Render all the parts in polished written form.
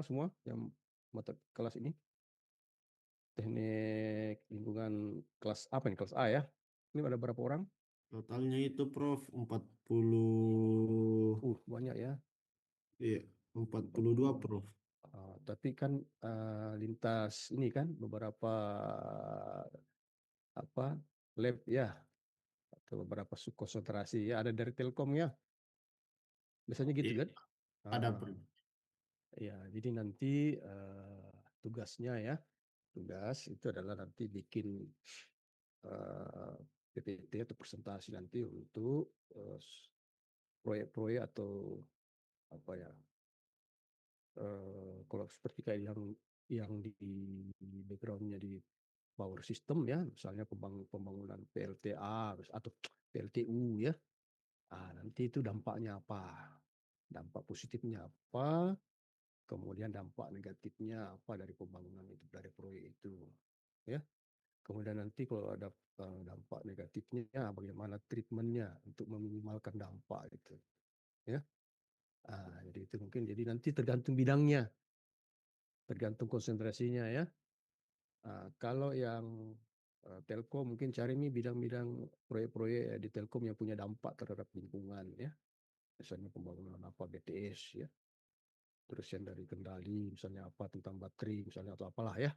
semua yang mata kelas ini? Teknik lingkungan kelas apa nih? Kelas A ya? Ini ada berapa orang? Totalnya itu Prof 40, Banyak ya. iya, 42 40. Prof. Tapi kan lintas ini kan beberapa apa lab ya atau beberapa subkonsentrasi ya ada dari Telkom ya. Biasanya gitu Iya, kan? ada Ah, Prof. ya, jadi nanti tugasnya ya, tugas itu adalah nanti bikin eh, PPT atau presentasi nanti untuk proyek-proyek atau apa ya, kalau seperti kayak yang di backgroundnya di power system ya, misalnya pembangunan PLTA atau PLTU ya, nanti itu dampaknya apa, dampak positifnya apa, kemudian dampak negatifnya apa dari pembangunan itu, dari proyek itu, ya. Kemudian nanti kalau ada dampak negatifnya, bagaimana treatmentnya untuk meminimalkan dampak itu, ya. Jadi itu mungkin, jadi nanti tergantung bidangnya, tergantung konsentrasinya ya. Kalau yang Telkom mungkin cari nih bidang-bidang proyek-proyek di Telkom yang punya dampak terhadap lingkungan ya, misalnya pembangunan apa BTS ya, terus yang dari Kendali misalnya apa tentang baterai misalnya atau apalah ya.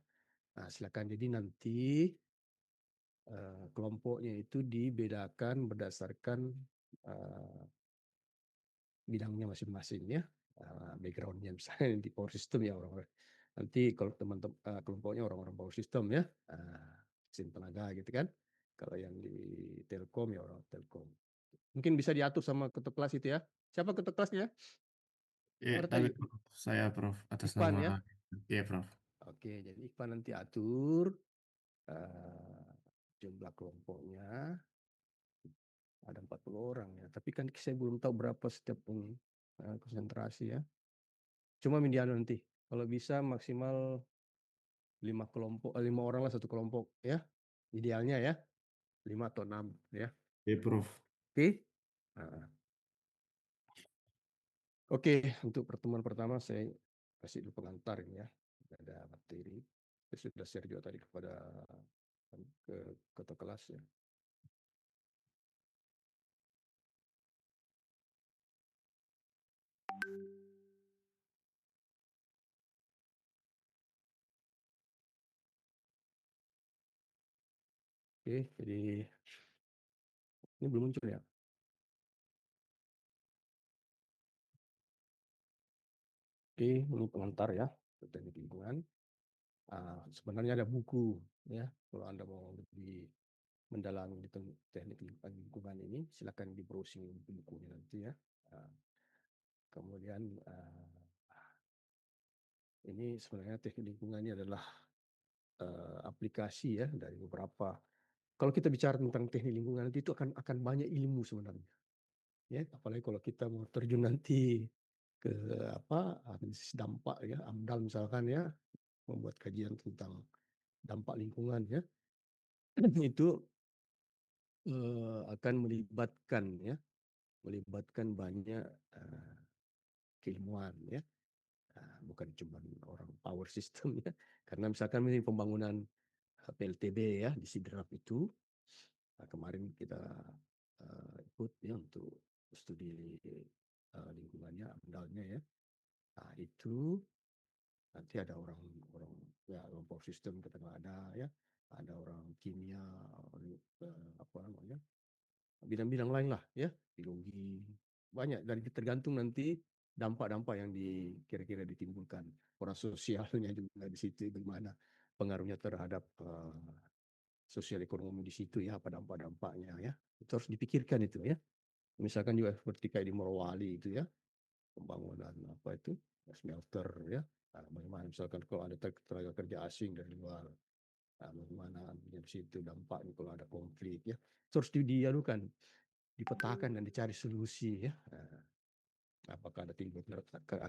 Silakan, jadi nanti kelompoknya itu dibedakan berdasarkan eh, bidangnya masing-masing ya. Backgroundnya misalnya di power system ya orang-orang, nanti kalau teman-teman kelompoknya orang-orang power system ya, mesin tenaga gitu kan. Kalau yang di Telkom ya orang Telkom, mungkin bisa diatur sama ketua kelas itu ya. Siapa ketua kelasnya? Iya, Ada ada tadi Prof. Saya Prof atas Ikhwan nama, ya. iya Prof. Oke, jadi Ikhwan nanti atur eh, jumlah kelompoknya ada 40 orang ya. Tapi kan saya belum tahu berapa setiap ini konsentrasi ya. Cuma mediano nanti. Kalau bisa maksimal 5 kelompok, 5 orang lah satu kelompok ya. Idealnya ya 5 atau 6 ya. Iya Prof. Oke. Nah, oke, untuk pertemuan pertama saya kasih dulu pengantar ini ya. Ada materi. Saya sudah share juga tadi kepada ke ketua kelas ya. Oke, jadi ini belum muncul ya. Oke, ini pengantar ya teknik lingkungan. Sebenarnya ada buku ya. Kalau Anda mau lebih mendalami di teknik lingkungan ini, silakan di browsing bukunya nanti ya. Ah, Kemudian ini sebenarnya teknik lingkungan ini adalah aplikasi ya dari beberapa. Kalau kita bicara tentang teknik lingkungan nanti itu akan banyak ilmu sebenarnya. Ya, apalagi kalau kita mau terjun nanti ke apa analisis dampak ya, AMDAL misalkan ya, membuat kajian tentang dampak lingkungan ya, itu akan melibatkan banyak eh, keilmuan ya. Bukan cuma orang power system ya, karena misalkan ini pembangunan PLTB ya di Sidrap itu, kemarin kita ikut ya untuk studi lingkungannya, amdalnya ya. Itu nanti ada orang ya, orang power system kita nggak ada ya, ada orang kimia, apa namanya, bidang-bidang lain lah ya, biologi, banyak, dari tergantung nanti dampak-dampak yang kira-kira ditimbulkan, orang sosialnya juga di situ bagaimana pengaruhnya terhadap sosial ekonomi di situ ya, apa dampak-dampaknya ya, itu harus dipikirkan itu ya. Misalkan juga seperti kayak di Morowali itu ya, pembangunan apa itu smelter ya. Bagaimana misalkan kalau ada tenaga kerja asing dari luar, bagaimana di situ dampaknya kalau ada konflik ya, terus diadukan, dipetakan dan dicari solusi ya. Apakah ada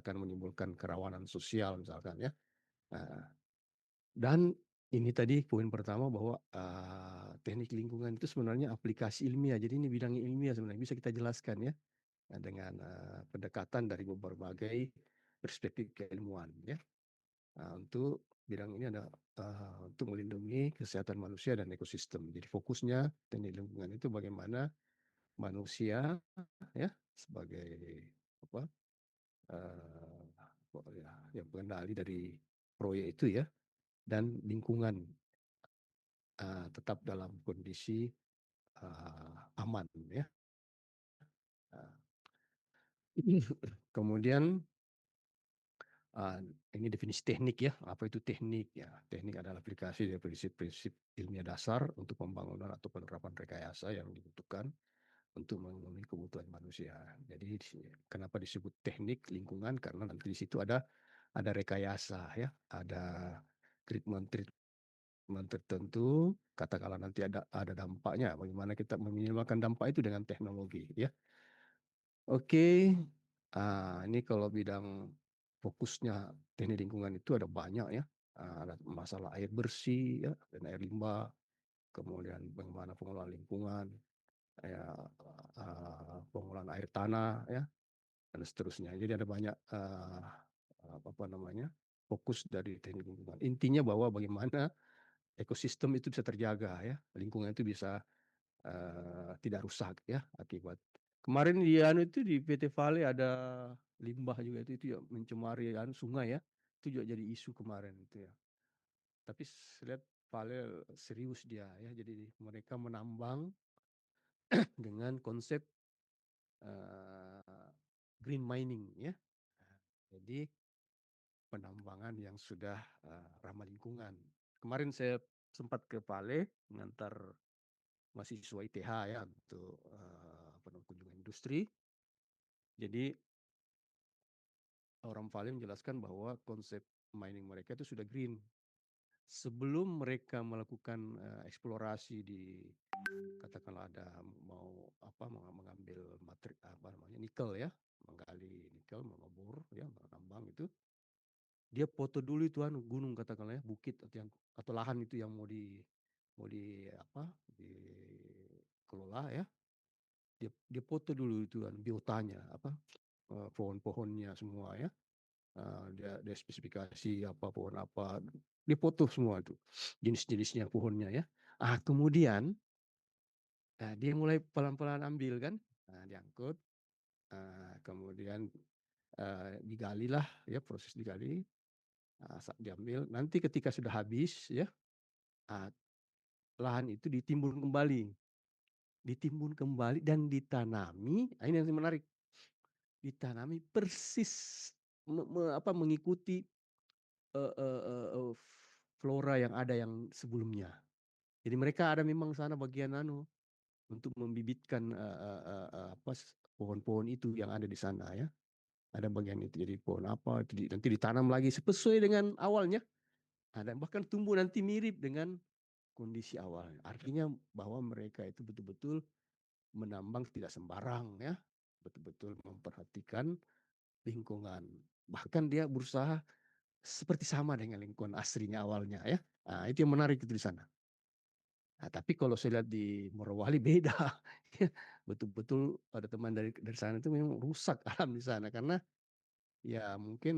akan menimbulkan kerawanan sosial misalkan ya. Nah, dan ini tadi poin pertama bahwa teknik lingkungan itu sebenarnya aplikasi ilmiah. Jadi ini bidang ilmiah sebenarnya bisa kita jelaskan ya, dengan pendekatan dari berbagai perspektif keilmuan ya. Untuk bidang ini ada untuk melindungi kesehatan manusia dan ekosistem. Jadi fokusnya teknik lingkungan itu bagaimana manusia ya sebagai apa ya, yang pengendali dari proyek itu ya dan lingkungan tetap dalam kondisi aman ya. Uh, Kemudian ini definisi teknik ya. Apa itu teknik? Ya, teknik adalah aplikasi dari prinsip-prinsip ilmiah dasar untuk pembangunan atau penerapan rekayasa yang dibutuhkan untuk memenuhi kebutuhan manusia. Jadi kenapa disebut teknik lingkungan? Karena nanti di situ ada rekayasa ya, ada treatment tertentu. Katakanlah nanti ada dampaknya. Bagaimana kita meminimalkan dampak itu dengan teknologi ya. Oke, ini kalau bidang fokusnya teknik lingkungan itu ada banyak ya. Ada masalah air bersih ya, dan air limbah, kemudian bagaimana pengelolaan lingkungan, ya, pengelolaan air tanah ya, dan seterusnya. Jadi ada banyak apa namanya fokus dari teknik lingkungan. Intinya bahwa bagaimana ekosistem itu bisa terjaga ya, lingkungan itu bisa tidak rusak ya akibat kemarin di anu itu di PT Vale ada limbah juga itu ya mencemari sungai ya. Itu juga jadi isu kemarin itu ya. Tapi saya lihat Vale serius dia ya. Jadi mereka menambang dengan konsep green mining ya. Jadi penambangan yang sudah ramah lingkungan. Kemarin saya sempat ke Vale mengantar mahasiswa ITH ya untuk kunjungan industri. Jadi orang Vale menjelaskan bahwa konsep mining mereka itu sudah green. Sebelum mereka melakukan eksplorasi di katakanlah ada mau mengambil materi nikel ya, menggali nikel, mengebor ya, menambang itu, dia foto dulu itu gunung katakanlah ya, bukit atau lahan itu yang mau dikelola ya. Dia foto dulu itu biotanya pohon-pohonnya semua ya. Dia spesifikasi apa pohon apa, dia foto semua itu jenis-jenisnya pohonnya ya. Kemudian dia mulai pelan-pelan ambil kan, diangkut, kemudian digali lah ya, proses digali, diambil. Nanti ketika sudah habis ya, lahan itu ditimbun kembali dan ditanami. Ini yang menarik, ditanami persis mengikuti flora yang ada yang sebelumnya. Jadi mereka ada memang sana bagian untuk membibitkan pohon-pohon itu yang ada di sana ya. Ada bagian itu jadi pohon apa nanti ditanam lagi sesuai dengan awalnya. Dan bahkan tumbuh nanti mirip dengan kondisi awalnya. Artinya bahwa mereka itu betul-betul menambang tidak sembarang ya. Betul-betul memperhatikan lingkungan. Bahkan dia berusaha seperti sama dengan lingkungan aslinya awalnya ya. Itu yang menarik itu di sana. Tapi kalau saya lihat di Morowali beda. Betul-betul ada teman dari sana itu memang rusak alam di sana karena ya mungkin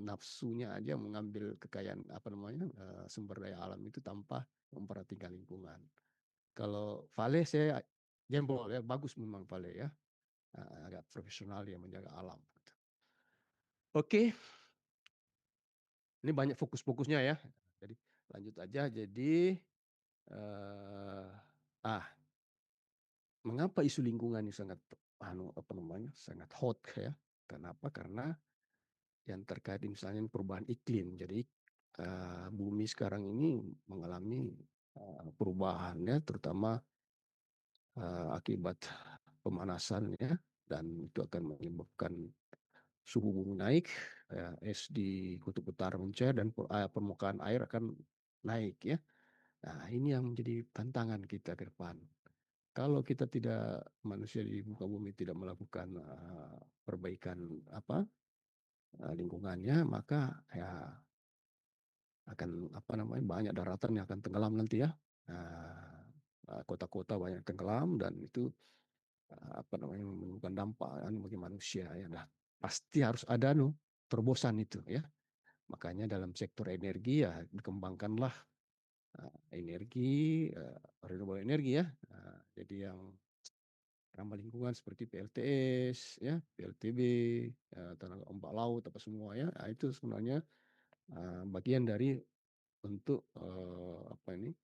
nafsunya aja mengambil kekayaan sumber daya alam itu tanpa memperhatikan lingkungan. Kalau Vale saya jempol ya, bagus memang Vale ya. Agak profesional ya menjaga alam. Oke, ini banyak fokus-fokusnya ya. Jadi lanjut aja. Jadi mengapa isu lingkungan ini sangat sangat hot ya? Kenapa? Karena yang terkait misalnya perubahan iklim. Jadi bumi sekarang ini mengalami perubahan ya, terutama akibat pemanasan ya, dan itu akan menyebabkan suhu bumi naik, es di kutub utara mencair dan permukaan air akan naik ya. Nah, ini yang menjadi tantangan kita ke depan. Kalau kita manusia di muka bumi tidak melakukan perbaikan lingkungannya, maka ya akan banyak daratan yang akan tenggelam nanti ya. Kota-kota banyak tenggelam dan itu menimbulkan dampak bagi manusia ya. Nah, pasti harus ada terobosan itu ya. Makanya dalam sektor energi ya dikembangkanlah energi renewable energi ya. Jadi yang ramah lingkungan seperti PLTS ya, PLTB, tenaga ombak laut apa semua ya. Nah, itu sebenarnya bagian dari untuk apa ini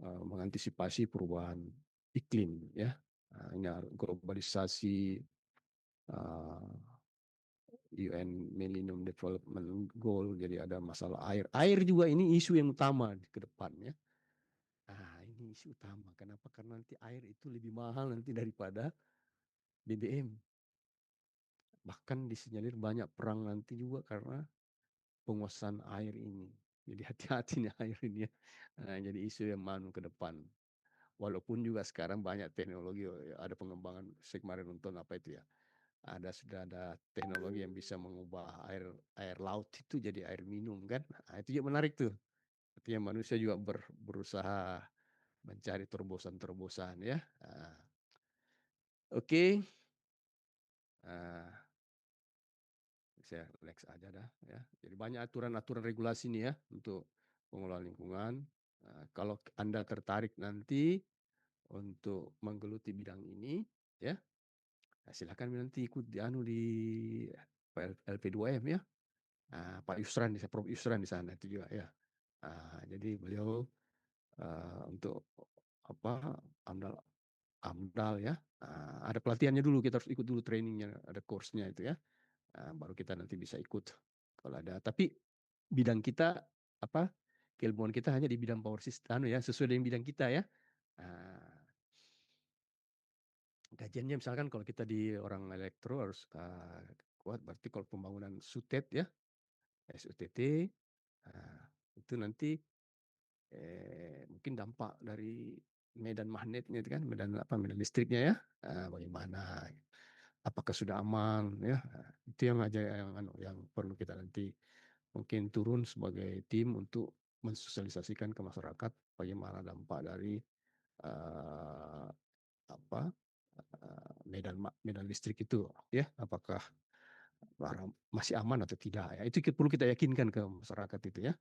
mengantisipasi perubahan iklim ya. Ini globalisasi uh, UN Millennium Development Goal, jadi ada masalah air. Air juga ini isu yang utama ke depannya. Ini isu utama. Kenapa? Karena nanti air itu lebih mahal nanti daripada BBM. Bahkan disinyalir banyak perang nanti juga karena penguasaan air ini. Jadi hati-hati nih air ini ya. Jadi isu yang manu ke depan. Walaupun juga sekarang banyak teknologi, ada pengembangan, saya kemarin nonton apa itu ya, sudah ada teknologi yang bisa mengubah air air laut itu jadi air minum kan. Itu juga menarik tuh. Artinya manusia juga berusaha mencari terobosan-terobosan ya. Oke. Saya relax aja dah ya. Jadi banyak aturan-aturan regulasi nih ya untuk pengelolaan lingkungan. Kalau Anda tertarik nanti untuk menggeluti bidang ini ya, silakan nanti ikut di LP2M ya. Pak Yusran, Prof Yusran di sana itu juga ya. Jadi beliau untuk apa AMDAL AMDAL ya. Ada pelatihannya dulu, kita harus ikut dulu trainingnya, ada course-nya itu ya. Baru kita nanti bisa ikut kalau ada. Tapi bidang kita apa? Keilmuan kita hanya di bidang power system ya, sesuai dengan bidang kita ya. Kajiannya misalkan kalau kita di orang elektro harus kuat, berarti kalau pembangunan SUTET ya, SUTT, itu nanti mungkin dampak dari medan magnetnya itu kan, medan listriknya ya, bagaimana, apakah sudah aman ya, itu yang aja yang perlu kita nanti mungkin turun sebagai tim untuk mensosialisasikan ke masyarakat bagaimana dampak dari apa medan medan listrik itu ya, apakah masih aman atau tidak ya, itu perlu kita yakinkan ke masyarakat itu ya.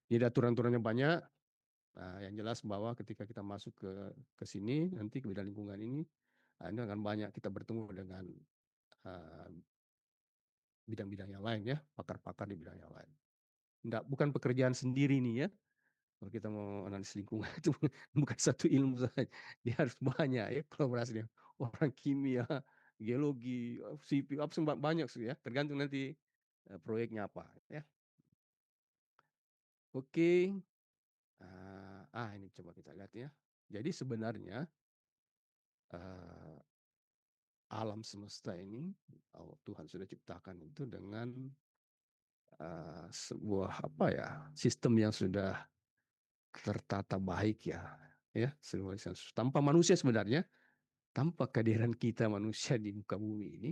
Jadi aturan-aturannya banyak. Yang jelas bahwa ketika kita masuk ke sini nanti ke bidang lingkungan ini akan banyak kita bertemu dengan bidang-bidang yang lain ya, pakar-pakar di bidang yang lain. Bukan pekerjaan sendiri nih ya. Kalau kita mau analisis lingkungan itu bukan satu ilmu saja, dia harus banyak ya kolaborasi dengan orang kimia, geologi, sipil, apa banyak sih ya, tergantung nanti proyeknya apa ya. Oke. Ini coba kita lihat ya. Jadi sebenarnya alam semesta ini Tuhan sudah ciptakan itu dengan sebuah apa ya, sistem yang sudah tertata baik ya, tanpa manusia sebenarnya, tanpa kehadiran kita manusia di muka bumi ini,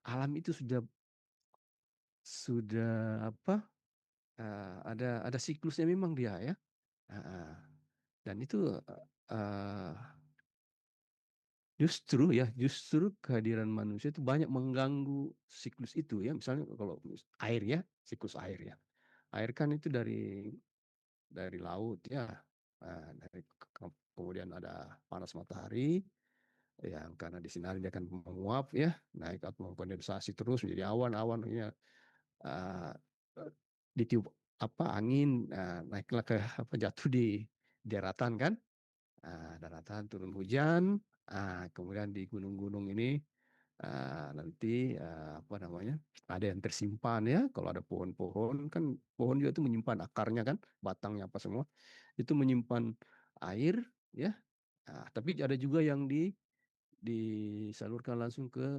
alam itu sudah apa, ada siklusnya memang dia ya. Dan itu justru kehadiran manusia itu banyak mengganggu siklus itu ya. Misalnya kalau air ya, siklus air ya. Air kan itu dari laut ya, kemudian ada panas matahari yang karena disinari dia akan menguap ya, naik atau mengkondensasi terus menjadi awan-awan ya, ditiup angin, naiklah ke jatuh di daratan kan, daratan turun hujan, kemudian di gunung-gunung ini nanti apa namanya, ada yang tersimpan ya, kalau ada pohon-pohon kan, pohon juga itu menyimpan akarnya kan, batangnya apa semua itu menyimpan air ya. Tapi ada juga yang disalurkan langsung ke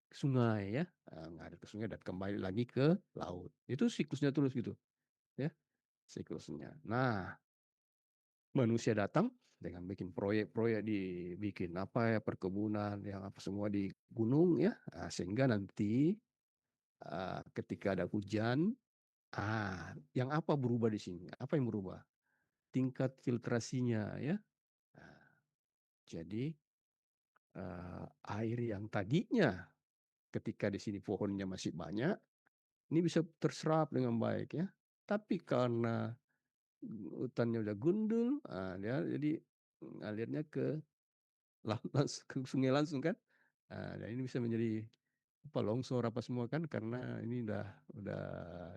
sungai ya, ngalir ke sungai dan kembali lagi ke laut. Itu siklusnya terus gitu ya, siklusnya. Nah, manusia datang dengan bikin proyek-proyek, dibikin apa ya, perkebunan yang apa semua di gunung ya, sehingga nanti ketika ada hujan, yang apa berubah di sini? Apa yang berubah? Tingkat filtrasinya ya. Jadi air yang tadinya ketika di sini pohonnya masih banyak, ini bisa terserap dengan baik ya. Tapi karena hutannya udah gundul, dia jadi ngalirnya ke ke sungai langsung kan. Dan ini bisa menjadi apa, longsor apa semua kan karena ini udah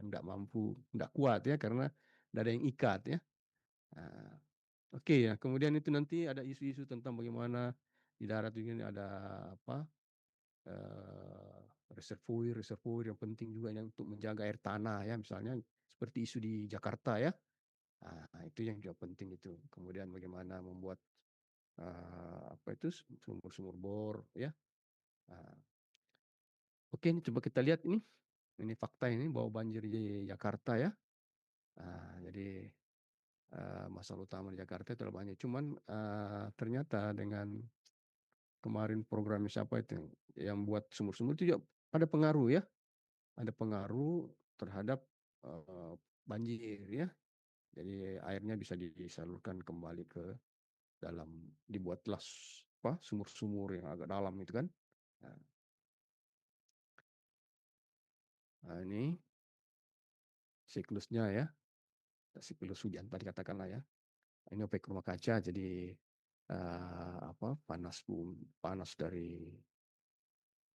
nggak mampu, nggak kuat ya karena nggak ada yang ikat ya. Nah, oke ya, kemudian itu nanti ada isu-isu tentang bagaimana di darat ini ada apa, eee, reservoir yang penting juga yang untuk menjaga air tanah ya, misalnya seperti isu di Jakarta ya. Itu yang juga penting itu. Kemudian bagaimana membuat, apa itu, sumur-sumur bor ya. Eee, oke ini coba kita lihat ini fakta ini bahwa banjir di Jakarta ya. Jadi, masalah utama di Jakarta itu adalah banjir. Cuman, ternyata dengan kemarin programnya siapa itu yang buat sumur-sumur itu juga ada pengaruh ya, ada pengaruh terhadap, eee, banjir ya. Jadi airnya bisa disalurkan kembali ke dalam, dibuatlah apa, sumur-sumur yang agak dalam itu kan. Nah ini siklusnya ya, siklus hujan tadi katakanlah ya. Ini efek rumah kaca jadi, apa, panas dari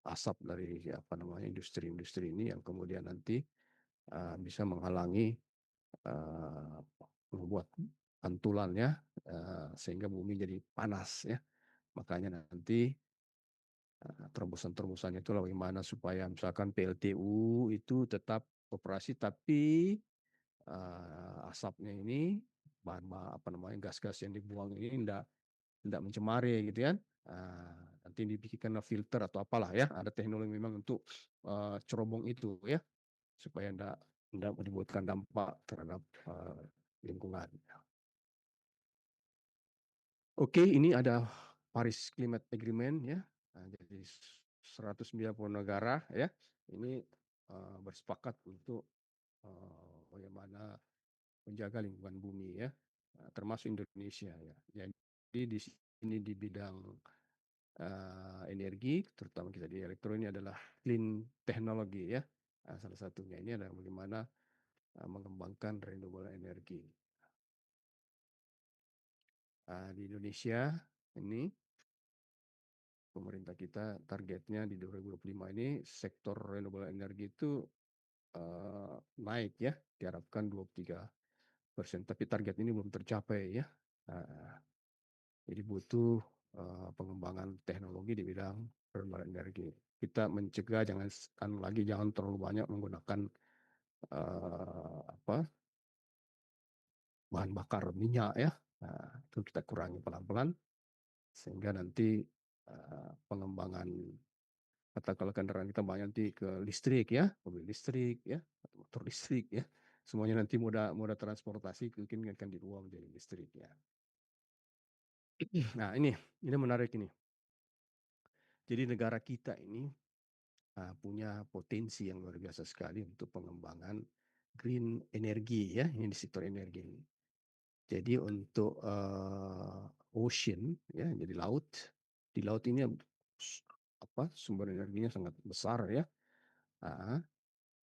asap dari apa namanya, industri-industri ini yang kemudian nanti, bisa menghalangi, eee, membuat pantulannya, sehingga bumi jadi panas ya. Makanya nanti, terobosan-terobosannya itulah bagaimana supaya misalkan PLTU itu tetap operasi tapi, asapnya ini, apa namanya, gas-gas yang dibuang ini ndak mencemari gitu kan. Nanti dibikinkanlah filter atau apalah ya, ada teknologi memang untuk, cerobong itu ya, supaya ndak menimbulkan dampak terhadap, lingkungan. Oke, ini ada Paris Climate Agreement ya. Jadi 190 negara ya, ini, bersepakat untuk, bagaimana menjaga lingkungan bumi ya, termasuk Indonesia ya. Jadi di sini di bidang, energi, terutama kita di elektro ini adalah clean technology ya. Salah satunya ini adalah bagaimana, mengembangkan renewable energy. Di Indonesia ini pemerintah kita targetnya di 2025 ini sektor renewable energy itu, naik ya, diharapkan 23%, tapi target ini belum tercapai ya. Eee, jadi butuh, pengembangan teknologi di bidang renewable energy. Kita mencegah jangan terlalu banyak menggunakan, apa, bahan bakar minyak ya. Itu kita kurangi pelan-pelan sehingga nanti, pengembangan katakanlah kendaraan kita banyak nanti ke listrik ya, mobil listrik ya, atau motor listrik ya. Semuanya nanti moda moda transportasi mungkin akan diubah menjadi listrik ya. Nah ini menarik ini. Jadi negara kita ini, punya potensi yang luar biasa sekali untuk pengembangan green energy ya, ini di sektor energi ini. Jadi untuk, ocean ya, jadi laut, di laut ini apa, sumber energinya sangat besar ya, heeh.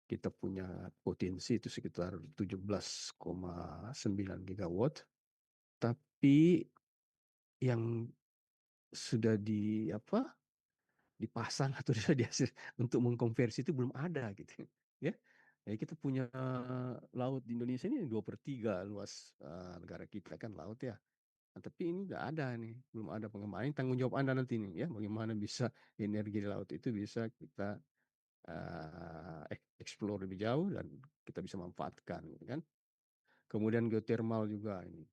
Kita punya potensi itu sekitar 17,9 gigawatt, tapi yang sudah apa, dipasang atau sudah dihasil untuk mengkonversi itu belum ada gitu ya. Jadi kita punya laut di Indonesia ini 2/3 luas, negara kita kan laut ya. Tapi ini nggak ada nih, belum ada pengembangan. Ini tanggung jawab Anda nanti nih ya, bagaimana bisa energi di laut itu bisa kita, explore lebih jauh dan kita bisa manfaatkan gitu kan. Kemudian geotermal juga ini,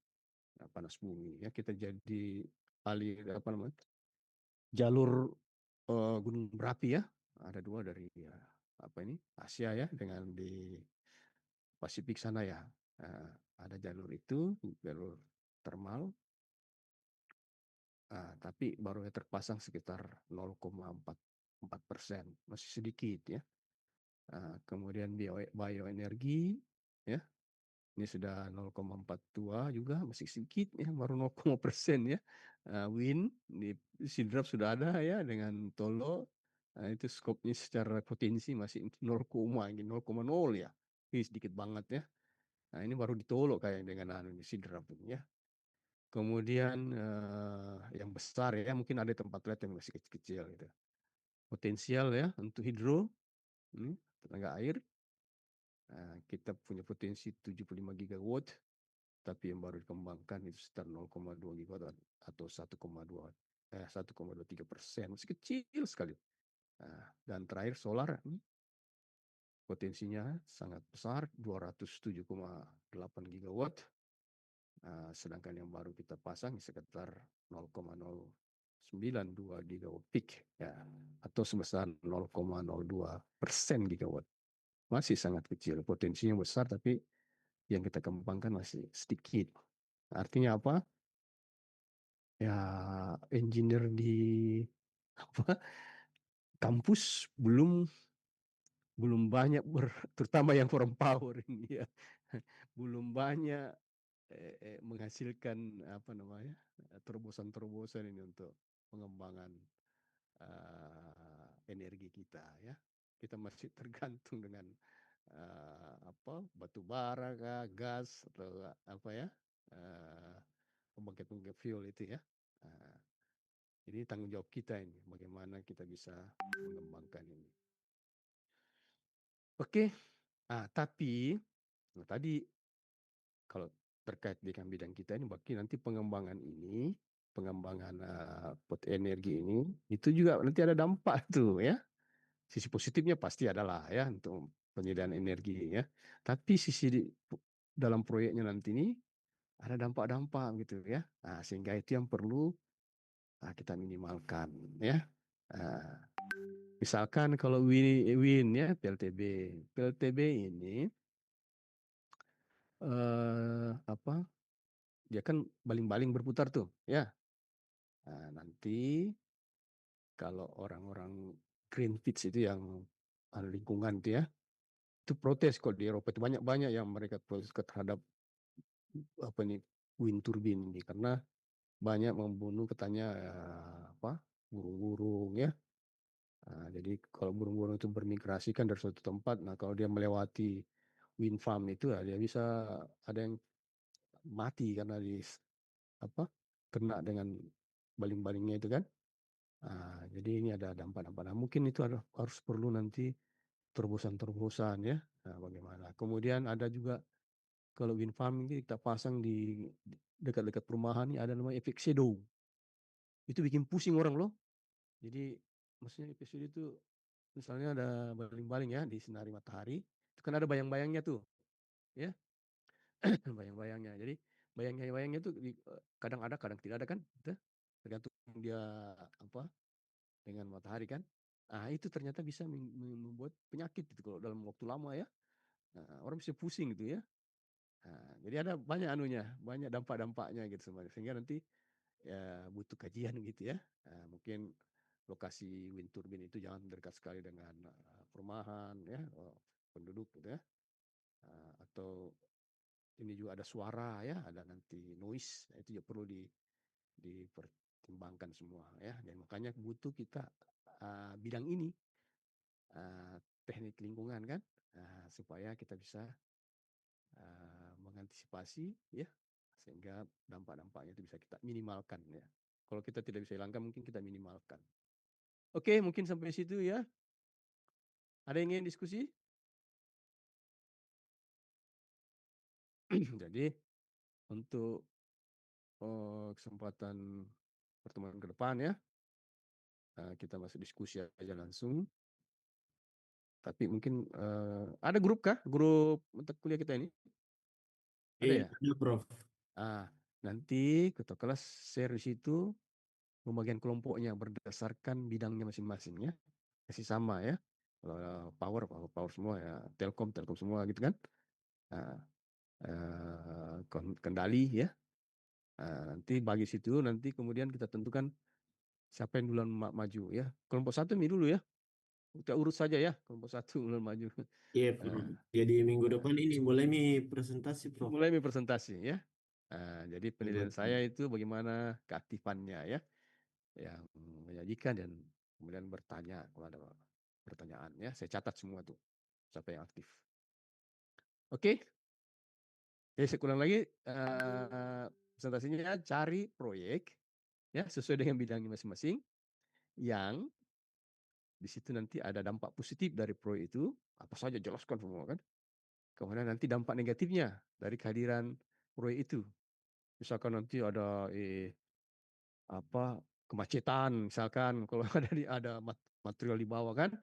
panas bumi ya, kita jadi apa namanya, jalur, gunung berapi ya, ada 2 dari ya, apa ini, Asia ya dengan di Pasifik sana ya, ada jalur itu, jalur termal, tapi baru terpasang sekitar 0,44%, masih sedikit ya. Kemudian bioenergi ya, ini sudah 0,42 juga masih sedikit ya, baru 0,% ya. Wind di Sidrap sudah ada ya dengan Tolo, Nah, itu skopnya secara potensi masih 0,0 ya. Ini sedikit banget ya. Nah, ini baru ditolok kayak dengan anu ini sidrap ini ya. Kemudian yang besar ya, mungkin ada tempat lain yang masih kecil-kecil gitu. Potensial ya untuk hidro, tenaga air. Nah, kita punya potensi 75 gigawatt, tapi yang baru dikembangkan itu sekitar 0,2 gigawatt atau 1,23%, masih kecil sekali. Nah, dan terakhir solar, potensinya sangat besar, 207,8 gigawatt. Sedangkan yang baru kita pasang sekitar 0,092 gigawatt peak ya, atau sebesar 0,02% gigawatt. Masih sangat kecil, potensinya besar tapi yang kita kembangkan masih sedikit. Artinya apa? Ya, engineer di apa kampus belum banyak terutama yang foreign power ini ya, belum banyak menghasilkan apa namanya terobosan-terobosan ini untuk pengembangan energi kita ya. Kita masih tergantung dengan apa batu bara kah, gas atau apa ya, uh, pembangkit-pembangkit fuel itu ya. Uh, jadi tanggung jawab kita ini bagaimana kita bisa mengembangkan ini. Oke, tapi tadi kalau terkait dengan bidang kita ini, bagi nanti pengembangan ini, pengembangan pot energi ini, itu juga nanti ada dampak tuh ya. Sisi positifnya pasti adalah ya untuk penyediaan energi ya. Tapi dalam proyeknya nanti ini ada dampak-dampak gitu ya. Nah, sehingga itu yang perlu kita minimalkan ya. Nah, misalkan kalau win ya PLTB, PLTB ini apa? Dia kan baling-baling berputar tuh ya. Nah, nanti kalau orang-orang Greenpeace itu yang lingkungan tuh ya, itu protes kok di Eropa itu banyak-banyak yang mereka protes terhadap apa nih wind turbine ini karena banyak membunuh katanya apa burung-burung ya. Nah, jadi kalau burung-burung itu bermigrasi kan dari suatu tempat, nah kalau dia melewati wind farm itu dia bisa ada yang mati karena apa kena dengan baling-balingnya itu kan. Jadi ini ada dampak-dampak. Nah, mungkin itu harus perlu nanti terobosan-terobosan ya. Nah, bagaimana? Kemudian ada juga kalau wind farm ini kita pasang di dekat-dekat perumahan ini ada namanya efek shadow. Itu bikin pusing orang loh. Jadi maksudnya efek shadow itu misalnya ada baling-baling ya di sinari matahari, itu kan ada bayang-bayangnya tuh, ya, bayang-bayangnya. Jadi bayang-bayangnya itu kadang ada, kadang tidak ada kan, gitu. Tergantung dia apa dengan matahari kan. Ah itu ternyata bisa membuat penyakit gitu kalau dalam waktu lama ya. Nah, orang bisa pusing gitu ya. Nah, jadi ada banyak anunya, banyak dampak-dampaknya gitu sebenarnya. Sehingga nanti ya butuh kajian gitu ya. Nah, mungkin lokasi wind turbine itu jangan dekat sekali dengan perumahan ya, penduduk gitu ya. Atau ini juga ada suara ya, ada nanti noise, nah, itu juga perlu dipertimbangkan semua ya. Dan makanya butuh kita bidang ini teknik lingkungan kan, supaya kita bisa mengantisipasi ya, sehingga dampak-dampaknya itu bisa kita minimalkan ya. Kalau kita tidak bisa hilangkan, mungkin kita minimalkan. Oke, mungkin sampai situ ya. Ada yang ingin diskusi? Jadi untuk kesempatan pertemuan ke depan ya, kita masih diskusi aja langsung. Tapi mungkin ada grup kah? Grup mata kuliah kita ini? Ada Iya, ya? ada, Prof. Nanti ketua kelas share di situ pembagian kelompoknya berdasarkan bidangnya masing-masing ya. Masih sama ya. Kalau power semua ya, telkom semua gitu kan. Nah, kendali ya. Nanti bagi situ nanti kemudian kita tentukan siapa yang duluan maju ya. Kelompok satu ini dulu ya. Kita urus saja ya kelompok satu duluan maju. Iya, Prof. Nah, Jadi minggu nah, depan ini mulai nih presentasi, Prof. mulai presentasi ya. Jadi Iya, penilaian betul. saya itu bagaimana keaktifannya ya, yang menyajikan dan kemudian bertanya kalau ada pertanyaan ya. Saya catat semua tuh siapa yang aktif. Oke, jadi saya ulang lagi presentasinya cari proyek ya sesuai dengan bidangnya masing-masing yang di situ nanti ada dampak positif dari proyek itu apa saja jelaskan semua kan. Kemudian nanti dampak negatifnya dari kehadiran proyek itu. Misalkan nanti ada apa kemacetan misalkan kalau ada material di bawah kan.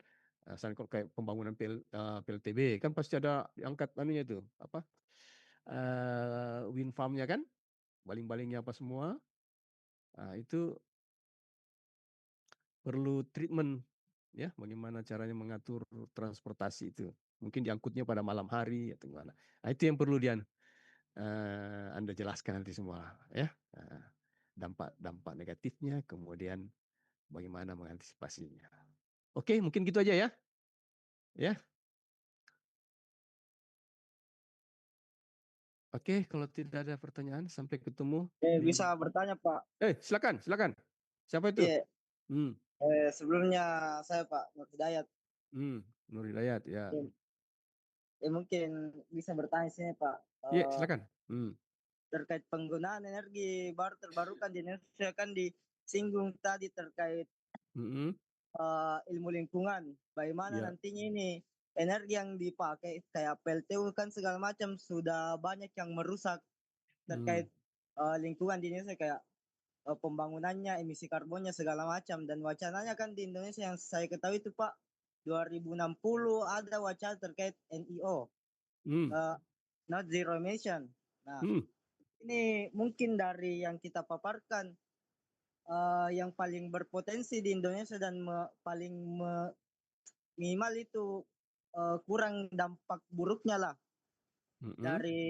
Misalkan kalau kayak pembangunan PLTB kan pasti ada diangkat anunya itu apa wind farm-nya kan, baling-balingnya apa semua. Nah, itu perlu treatment ya, bagaimana caranya mengatur transportasi itu. Mungkin diangkutnya pada malam hari atau gimana. Nah, itu yang perlu Anda jelaskan nanti semua ya. Dampak-dampak negatifnya, kemudian bagaimana mengantisipasinya. Oke, mungkin gitu aja ya. Ya. Oke, kalau tidak ada pertanyaan sampai ketemu di Bisa bertanya Pak. silakan, silakan. Siapa itu? Iya, Hmm, sebelumnya saya Pak Nur Hidayat. Nur Hidayat ya. Eh, mungkin bisa bertanya sini Pak. Iya, silakan. Terkait penggunaan energi baru terbarukan di Indonesia kan disinggung tadi terkait Mm-mm. ilmu lingkungan. Bagaimana Ya. nantinya ini energi yang dipakai kayak PLTU kan segala macam sudah banyak yang merusak Hmm. terkait lingkungan di Indonesia kayak pembangunannya, emisi karbonnya segala macam dan wacananya kan di Indonesia yang saya ketahui itu Pak 2060 ada wacana terkait NEO, Hmm. uh, not zero emission. Nah, Hmm. ini mungkin dari yang kita paparkan yang paling berpotensi di Indonesia dan paling minimal itu kurang dampak buruknya lah Mm-mm. dari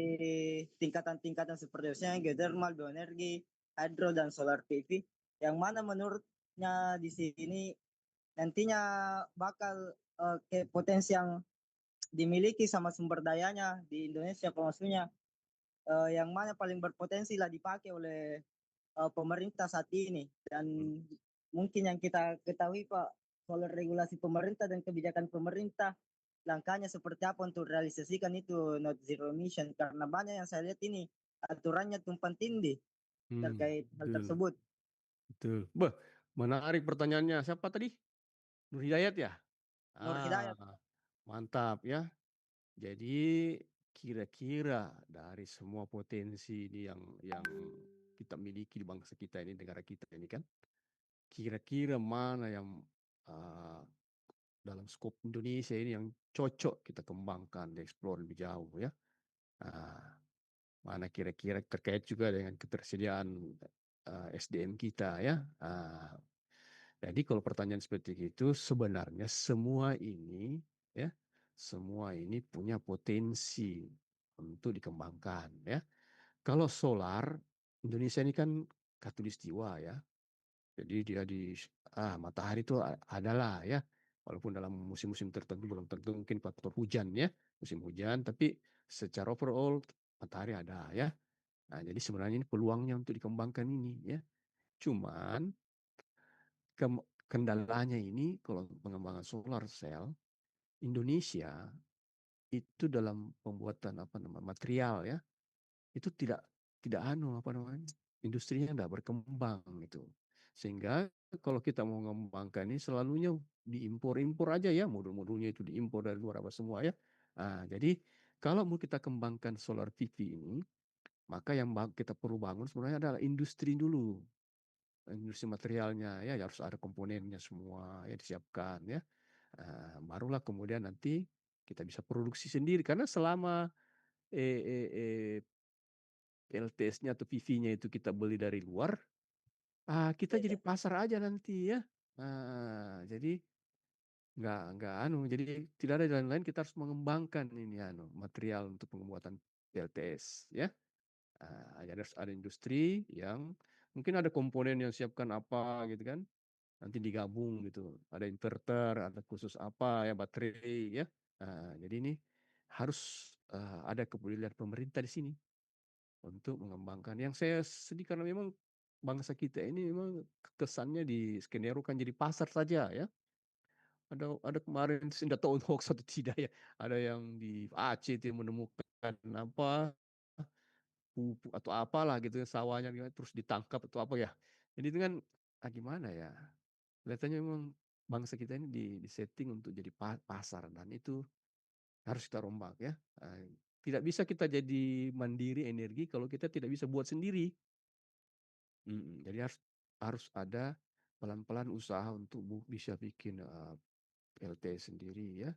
tingkatan-tingkatan seperti misalnya geothermal, bioenergi, hydro dan solar PV yang mana menurutnya di sini nantinya bakal ke potensi yang dimiliki sama sumber dayanya di Indonesia maksudnya yang mana paling berpotensi lah dipakai oleh pemerintah saat ini dan mungkin yang kita ketahui Pak soal regulasi pemerintah dan kebijakan pemerintah langkahnya seperti apa untuk realisasikan itu not zero emission karena banyak yang saya lihat ini aturannya tumpang tindih Hmm. terkait hal Betul, tersebut. betul. Menarik pertanyaannya. Siapa tadi? Nur Hidayat ya? Nur Hidayat. Mantap ya. Jadi kira-kira dari semua potensi ini yang kita miliki di bangsa kita ini, negara kita ini kan, kira-kira mana yang uh, dalam skop Indonesia ini yang cocok kita kembangkan, dieksplor lebih jauh ya. Ah, mana kira-kira terkait juga dengan ketersediaan SDM kita ya. Jadi kalau pertanyaan seperti itu sebenarnya ya, semua ini punya potensi untuk dikembangkan ya. Kalau solar Indonesia ini kan khatulistiwa ya. Jadi dia matahari itu adalah ya. Walaupun dalam musim-musim tertentu belum tentu mungkin faktor hujan ya, musim hujan, tapi secara overall matahari ada ya. Nah, jadi sebenarnya ini peluangnya untuk dikembangkan ini ya. Cuman kendalanya ini kalau pengembangan solar cell Indonesia itu dalam pembuatan apa namanya material ya itu tidak tidak apa namanya industrinya tidak berkembang itu sehingga kalau kita mau mengembangkan ini selalunya diimpor-impor aja ya modul-modulnya itu diimpor dari luar apa semua ya. Jadi kalau mau kita kembangkan solar PV ini maka yang kita perlu bangun sebenarnya adalah industri dulu, industri materialnya ya harus ada komponennya semua ya disiapkan ya. Barulah kemudian nanti kita bisa produksi sendiri karena selama eh, eh, eh, LTS-nya atau PV-nya itu kita beli dari luar, kita jadi pasar aja nanti ya. Jadi jadi tidak ada jalan lain kita harus mengembangkan ini material untuk pembuatan PLTS ya. Jadi harus ada industri yang mungkin ada komponen yang siapkan apa gitu kan, nanti digabung gitu. Ada inverter, ada khusus apa ya baterai ya. Jadi ini harus ada kepedulian pemerintah di sini untuk mengembangkan. Yang saya sedih karena memang bangsa kita ini memang kesannya di skenario kan jadi pasar saja ya. Ada kemarin tidak tahu hoax atau tidak ya. Ada yang di Aceh itu menemukan apa pupuk atau apalah gitu ya, sawahnya terus ditangkap atau apa ya. Jadi itu kan gimana ya? Kelihatannya memang bangsa kita ini disetting untuk jadi pasar dan itu harus kita rombak ya. Tidak bisa kita jadi mandiri energi kalau kita tidak bisa buat sendiri. Jadi harus ada pelan-pelan usaha untuk bisa bikin PLT sendiri ya,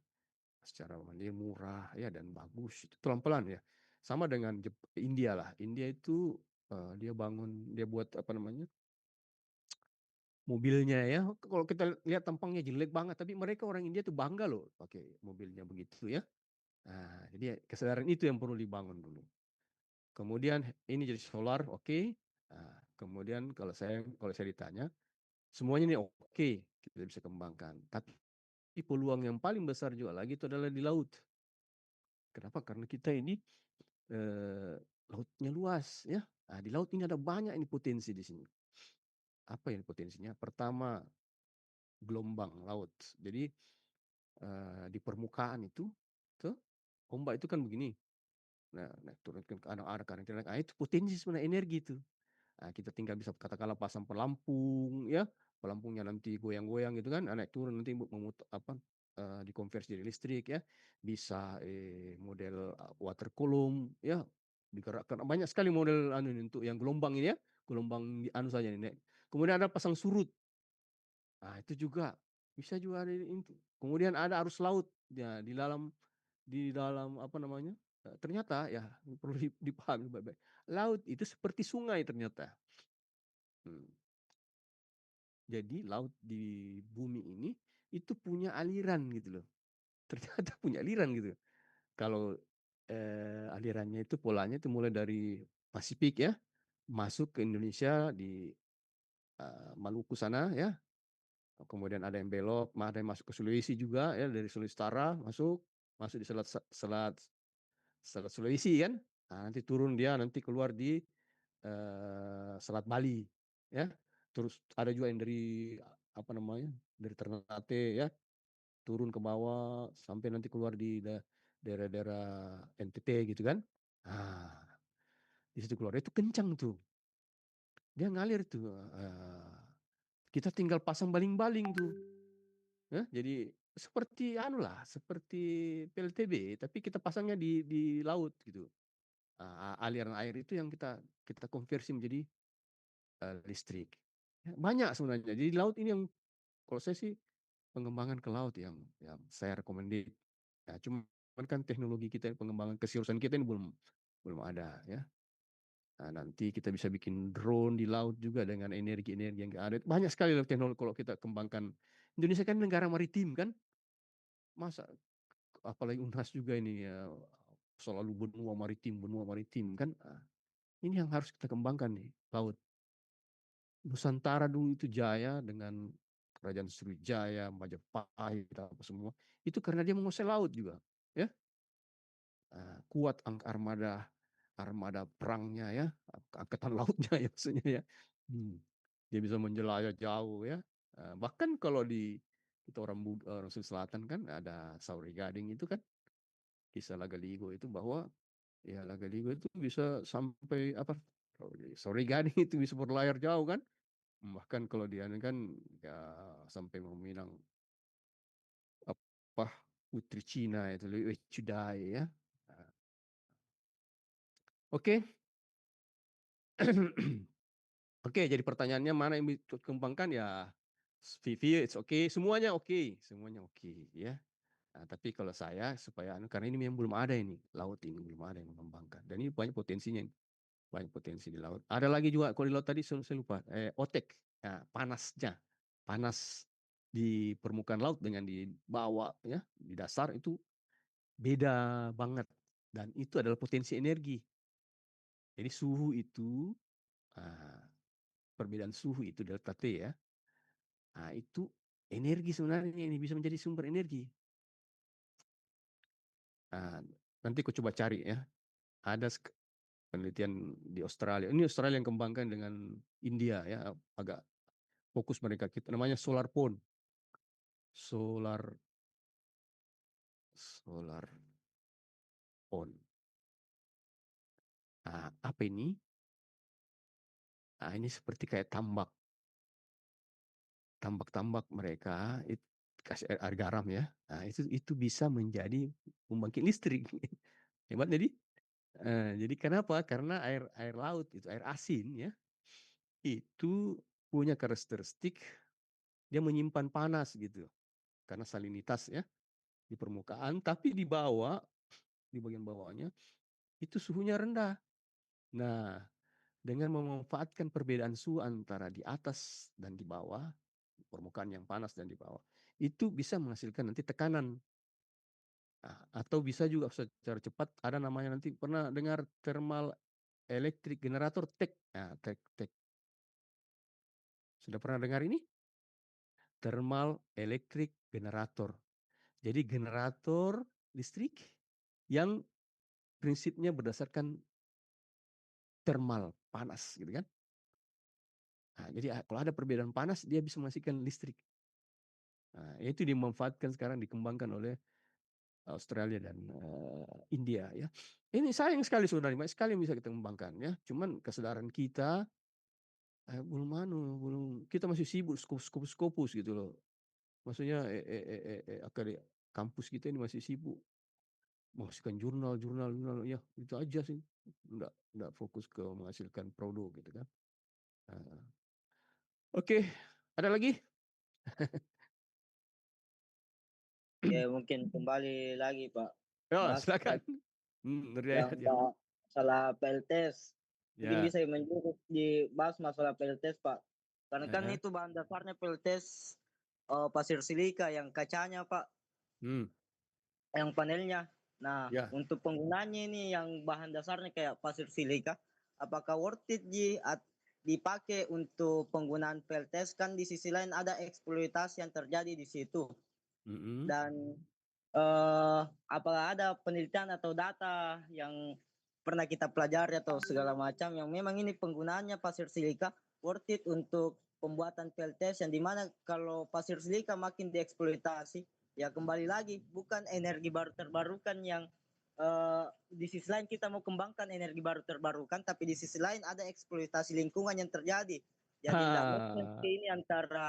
secara mandiri murah ya dan bagus itu pelan-pelan ya. Sama dengan India lah. India itu dia buat apa namanya mobilnya ya. Kalau kita lihat tampangnya jelek banget, tapi mereka orang India tuh bangga loh pakai mobilnya begitu ya. Nah, jadi kesadaran itu yang perlu dibangun dulu. Kemudian ini jadi solar, oke. Nah, kemudian kalau saya ditanya, semuanya ini oke, kita bisa kembangkan. Tapi peluang yang paling besar juga lagi itu adalah di laut. Kenapa? Karena kita ini lautnya luas ya. Nah, di laut ini ada banyak ini potensi di sini. Apa yang potensinya? Pertama, gelombang laut. Jadi di permukaan itu tuh ombak itu kan begini. Nah, turun ke anak-anak itu potensi sebenarnya energi itu. Nah, kita tinggal bisa katakanlah pasang pelampung ya, pelampungnya nanti goyang-goyang gitu kan, naik turun nanti dikonversi jadi listrik ya, bisa model water column ya, digerakkan banyak sekali model untuk yang gelombang ini ya, gelombang di saja ini. Kemudian ada pasang surut, nah itu juga bisa juga ada itu. Kemudian ada arus laut ya di dalam apa namanya, ternyata ya perlu dipahami baik-baik. Laut itu seperti sungai ternyata. Jadi laut di bumi ini itu punya aliran gitu loh. Ternyata punya aliran gitu. Kalau alirannya itu polanya itu mulai dari Pasifik ya, masuk ke Indonesia di Maluku sana ya. Kemudian ada yang belok, ada yang masuk ke Sulawesi juga ya, dari Sulawesi Utara masuk di selat Sulawesi kan. Nah, nanti turun dia nanti keluar di Selat Bali ya. Terus ada juga yang dari apa namanya? Dari Ternate ya, turun ke bawah sampai nanti keluar di daerah-daerah NTT gitu kan. Nah, di situ keluar itu kencang tuh. Dia ngalir tuh. Kita tinggal pasang baling-baling tuh. Ya, jadi seperti seperti PLTB tapi kita pasangnya di laut gitu. Aliran air itu yang kita konversi menjadi listrik. Ya, banyak sebenarnya. Jadi laut ini yang kalau saya sih pengembangan ke laut yang saya recommended. Ya, cuman kan teknologi kita pengembangan keseriusan kita ini belum ada ya. Nah, nanti kita bisa bikin drone di laut juga dengan energi-energi yang ada. Banyak sekali teknologi kalau kita kembangkan. Indonesia kan negara maritim kan. Masa apalagi UNHAS juga ini ya selalu benua maritim kan. Nah, ini yang harus kita kembangkan nih, laut. Nusantara dulu itu jaya dengan Kerajaan Sriwijaya, Majapahit, apa semua. Itu karena dia menguasai laut juga. Ya, kuat armada perangnya ya, angkatan lautnya ya maksudnya ya. Dia bisa menjelajah jauh ya. Bahkan kalau kita orang Sulawesi Selatan kan ada Sauri Gading itu kan, kisah Lagaligo itu bahwa ya Lagaligo itu bisa sampai apa? Sauri Gading itu bisa berlayar jauh kan. Bahkan kalau dia kan ya sampai meminang apa putri Cina itu Liu Chudai ya. Oke. Oke, jadi pertanyaannya mana yang dikembangkan ya Vivi it's okay, semuanya oke ya. Nah, tapi kalau saya supaya karena ini memang belum ada ini laut ini belum ada yang mengembangkan dan ini banyak potensinya, banyak potensi di laut. Ada lagi juga kalau di laut tadi saya lupa otek ya, panas di permukaan laut dengan di bawah ya di dasar itu beda banget dan itu adalah potensi energi. Jadi suhu itu perbedaan suhu itu delta T ya. Nah, itu energi sebenarnya ini bisa menjadi sumber energi. Nanti aku coba cari ya. Ada penelitian di Australia. Ini Australia yang kembangkan dengan India ya, agak fokus mereka. Kita namanya solar pond. Solar pond. Nah, apa ini? Nah, ini seperti kayak tambak mereka itu kasih air garam ya. Nah, itu bisa menjadi pembangkit listrik. Hebat jadi. Jadi kenapa? Karena air laut itu air asin ya, itu punya karakteristik dia menyimpan panas gitu karena salinitas ya di permukaan, tapi di bawah, di bagian bawahnya itu suhunya rendah. Nah, dengan memanfaatkan perbedaan suhu antara di atas dan di bawah, permukaan yang panas dan di bawah, itu bisa menghasilkan nanti tekanan. Nah, atau bisa juga secara cepat ada namanya, nanti pernah dengar thermal electric generator TEG. Nah, TEG. Sudah pernah dengar ini? Thermal electric generator. Jadi generator listrik yang prinsipnya berdasarkan thermal, panas gitu kan. Nah, jadi kalau ada perbedaan panas dia bisa menghasilkan listrik. Nah, itu dimanfaatkan sekarang, dikembangkan oleh Australia dan India ya. Ini sayang sekali saudara, banyak sekali yang bisa kita kembangkan ya. Cuman kesadaran kita belum kita masih sibuk skopus gitu loh. Maksudnya kampus kita ini masih sibuk menghasilkan jurnal ya itu aja sih. Enggak fokus ke menghasilkan produk gitu kan. Oke, ada lagi? Ya mungkin kembali lagi Pak, Ya, bahas silakan. Nur yang Hidayat ya. masalah PLTS. Mungkin Ya. bisa menjurus dibahas masalah PLTS Pak. Karena kan Heeh. itu bahan dasarnya PLTS pasir silika yang kacanya Pak, Hmm, yang panelnya. Nah, ya. untuk penggunanya ini yang bahan dasarnya kayak pasir silika, apakah worth it dipakai untuk penggunaan PLTS? Kan di sisi lain ada eksploitasi yang terjadi di situ. Mm-mm. Dan apakah ada penelitian atau data yang pernah kita pelajari atau segala macam yang memang ini penggunaannya pasir silika worth it untuk pembuatan PLTS, yang dimana kalau pasir silika makin dieksploitasi, ya kembali lagi bukan energi baru terbarukan yang di sisi lain kita mau kembangkan energi baru terbarukan, tapi di sisi lain ada eksploitasi lingkungan yang terjadi. Jadi tidak mungkin Ah, ini antara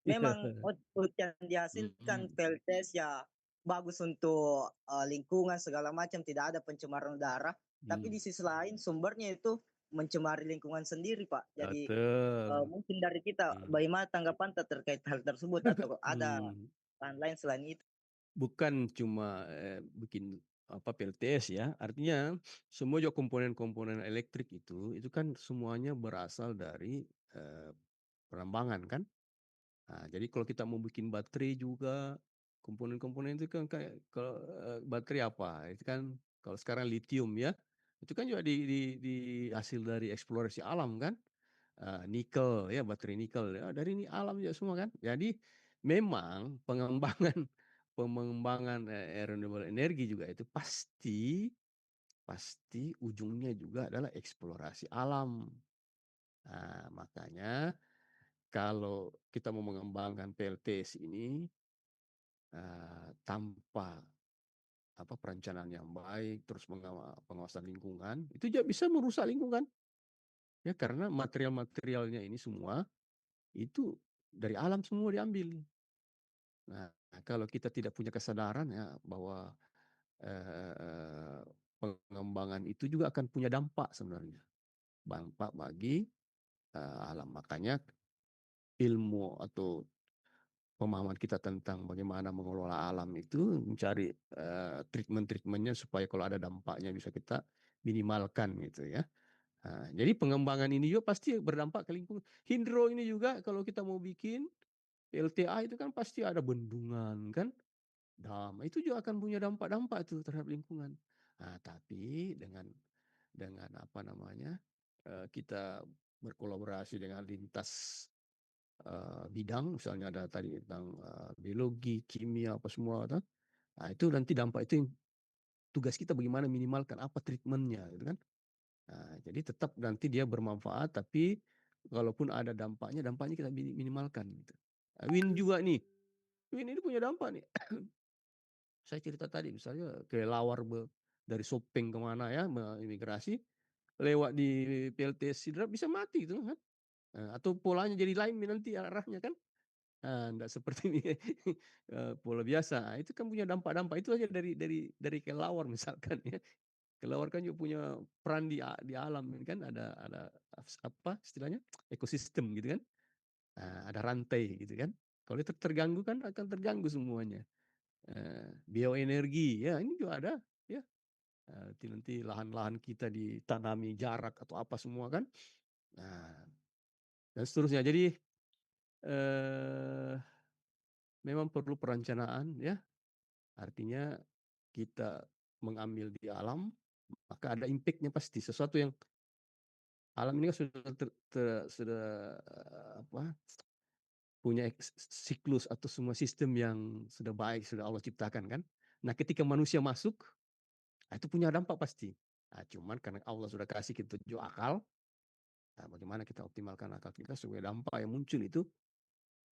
iya. memang output yang dihasilkan Mm-mm. PLTS ya bagus untuk lingkungan segala macam, tidak ada pencemaran udara, tapi Hmm. di sisi lain sumbernya itu mencemari lingkungan sendiri Pak. Jadi Betul. mungkin dari kita Hmm. bagaimana tanggapan terkait hal tersebut, atau ada Hmm. bahan lain selain itu? Bukan cuma bikin apa PLTS ya, artinya semua juga komponen-komponen elektrik itu kan semuanya berasal dari penambangan kan. Nah, jadi kalau kita mau bikin baterai juga, komponen-komponen itu kan kayak kalau baterai apa? Itu kan kalau sekarang lithium ya, itu kan juga di hasil dari eksplorasi alam kan. Nikel ya, baterai nikel ya dari ini alam juga semua kan. Jadi memang pengembangan pengembangan renewable energy juga itu pasti pasti ujungnya juga adalah eksplorasi alam. Nah, makanya kalau kita mau mengembangkan PLTS ini tanpa apa perencanaan yang baik, terus pengawasan lingkungan, itu juga bisa merusak lingkungan. Ya karena material-materialnya ini semua itu dari alam semua diambil. Nah, kalau kita tidak punya kesadaran ya bahwa eh, pengembangan itu juga akan punya dampak sebenarnya, dampak bagi alam. Makanya ilmu atau pemahaman kita tentang bagaimana mengelola alam itu mencari treatment-treatmentnya supaya kalau ada dampaknya bisa kita minimalkan gitu ya. Nah, jadi pengembangan ini juga pasti berdampak ke lingkungan. Hidro ini juga kalau kita mau bikin LTA itu kan pasti ada bendungan kan, dam. Itu juga akan punya dampak-dampak itu terhadap lingkungan. Nah, tapi dengan apa namanya kita berkolaborasi dengan lintas bidang, misalnya ada tadi tentang biologi, kimia, apa semua, kan? Nah itu nanti dampak itu tugas kita bagaimana minimalkan apa treatmentnya, gitu kan? Jadi tetap nanti dia bermanfaat, tapi kalaupun ada dampaknya kita minimalkan gitu. Wind juga nih, wind ini punya dampak nih. Saya cerita tadi misalnya kelelawar dari Sopeng kemana ya, imigrasi, lewat di PLTS Sidrap bisa mati gitu kan. Atau polanya jadi lain nanti arahnya kan. Nggak seperti ini pola biasa. Itu kan punya dampak-dampak itu aja dari kelelawar misalkan ya. Kelelawar kan juga punya peran di alam kan, ada apa istilahnya, ekosistem gitu kan. Ada rantai gitu kan. Kalau itu terganggu kan akan terganggu semuanya. Bioenergi ya ini juga ada ya. Nanti lahan-lahan kita ditanami jarak atau apa semua kan. Dan seterusnya. Jadi memang perlu perencanaan ya. Artinya kita mengambil di alam, maka ada impact-nya pasti. Sesuatu yang alam ini kan sudah punya siklus atau semua sistem yang sudah baik, sudah Allah ciptakan kan. Nah, ketika manusia masuk, itu punya dampak pasti. Cuman karena Allah sudah kasih kita 7 akal, bagaimana kita optimalkan akal kita supaya dampak yang muncul itu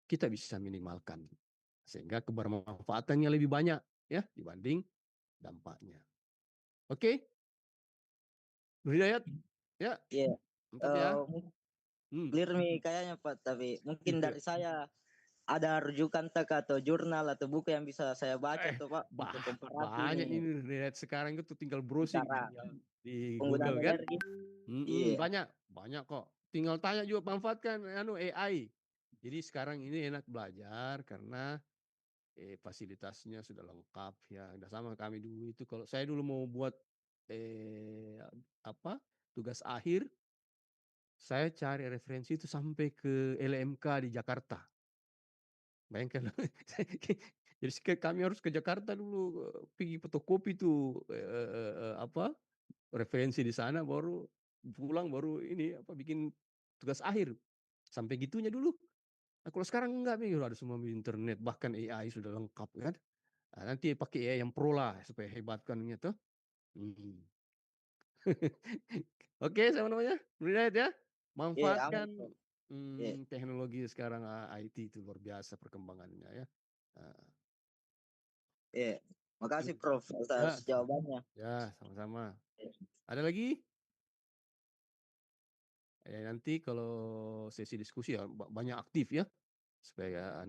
kita bisa minimalkan. Sehingga kebermanfaatannya lebih banyak ya dibanding dampaknya. Oke? Nur Hidayat? Ya, Iya. mantap ya. Clear nih kayaknya Pak, tapi mungkin Iya. dari saya ada rujukan tak atau jurnal atau buku yang bisa saya baca tuh Pak untuk komparasi Banyak nih ini lihat sekarang itu tinggal browsing cara di penggunaan Google kan. energi. Iya. Banyak kok. Tinggal tanya juga, manfaatkan AI. Jadi sekarang ini enak belajar karena fasilitasnya sudah lengkap ya. Udah sama kami dulu itu, kalau saya dulu mau buat tugas akhir, saya cari referensi itu sampai ke LMK di Jakarta. Bayangkan. Jadi kami harus ke Jakarta dulu, pergi fotokopi tuh referensi di sana, baru pulang baru bikin tugas akhir. Sampai gitunya dulu. Nah, kalau sekarang enggak, ada semua di internet, bahkan AI sudah lengkap kan. Nanti pakai AI yang pro lah supaya hebatkan tuh. Oke, sama namanya Nurhidayat ya. Iya, aman Manfaatkan Pak. Iya. teknologi sekarang, IT itu luar biasa perkembangannya ya. Iya. Makasih Prof atas jawabannya. Ya, sama-sama. Ada lagi? Nanti kalau sesi diskusi ya banyak aktif ya, supaya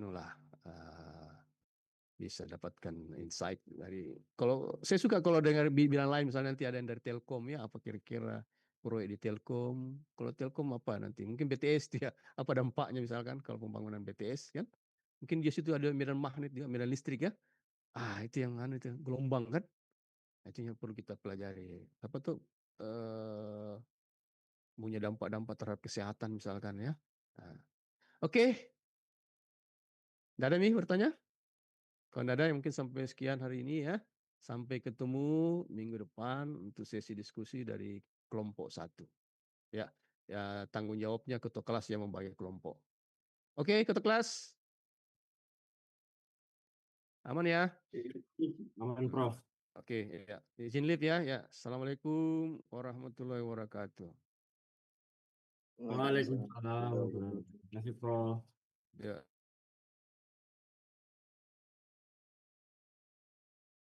bisa dapatkan insight dari. Kalau saya suka kalau dengar bilang lain, misalnya nanti ada yang dari Telkom ya, apa kira-kira proyek di Telkom. Kalau Telkom apa nanti? Mungkin BTS dia apa dampaknya misalkan kalau pembangunan BTS kan? Mungkin di situ ada medan magnet juga, medan listrik ya. Itu yang itu gelombang kan? Itu yang perlu kita pelajari. Apa tuh? Punya dampak-dampak terhadap kesehatan misalkan ya. Oke. Nggak ada nih bertanya? Kalau nggak ada, mungkin sampai sekian hari ini ya. Sampai ketemu minggu depan untuk sesi diskusi dari kelompok 1. Ya, tanggung jawabnya ketua kelas yang membagi kelompok. Oke, ketua kelas. Aman ya? Aman Prof. Oke, ya. Izin live ya. Ya, Assalamualaikum warahmatullahi wabarakatuh. Waalaikumsalam. Terima kasih Prof. Ya.